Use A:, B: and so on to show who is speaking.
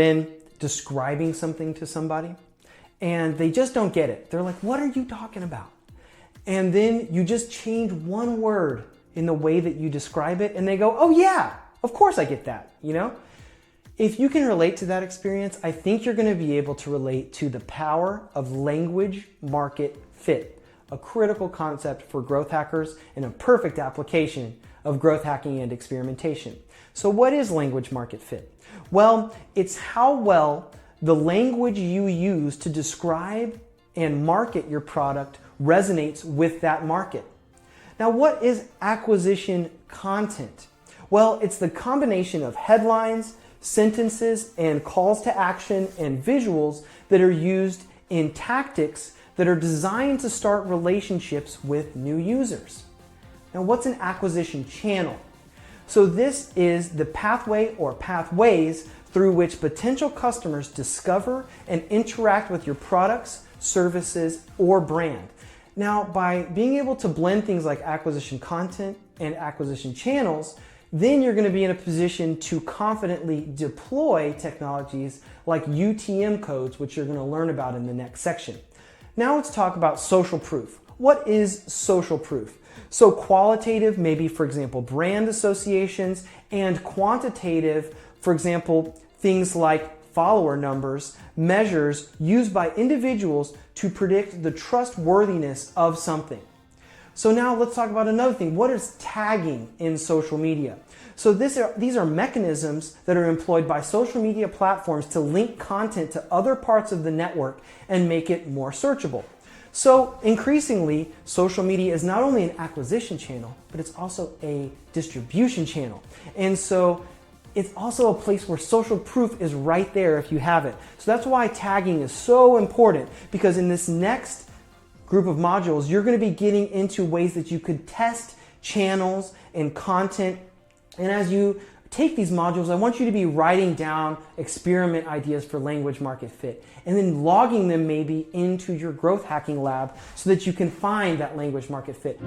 A: been describing something to somebody and they just don't get it? They're like, what are you talking about? And then you just change one word in the way that you describe it and they go, oh yeah, of course I get that, you know? If you can relate to that experience, I think you're going to be able to relate to the power of language market fit, a critical concept for growth hackers and a perfect application of growth hacking and experimentation. So what is language market fit? Well, it's how well the language you use to describe and market your product resonates with that market. Now, what is acquisition content? Well, it's the combination of headlines, sentences, and calls to action and visuals that are used in tactics that are designed to start relationships with new users. Now, what's an acquisition channel? So this is the pathway or pathways through which potential customers discover and interact with your products, services, or brand. Now, by being able to blend things like acquisition content and acquisition channels, then you're going to be in a position to confidently deploy technologies like UTM codes, which you're going to learn about in the next section. Now let's talk about social proof. What is social proof? So qualitative, maybe for example, brand associations, and quantitative, for example, things like follower numbers, measures used by individuals to predict the trustworthiness of something. So now let's talk about another thing. What is tagging in social media? So these are mechanisms that are employed by social media platforms to link content to other parts of the network and make it more searchable. So increasingly, social media is not only an acquisition channel, but it's also a distribution channel. And so it's also a place where social proof is right there if you have it. So that's why tagging is so important, because in this next group of modules, you're going to be getting into ways that you could test channels and content. And as you take these modules, I want you to be writing down experiment ideas for language market fit and then logging them maybe into your growth hacking lab so that you can find that language market fit.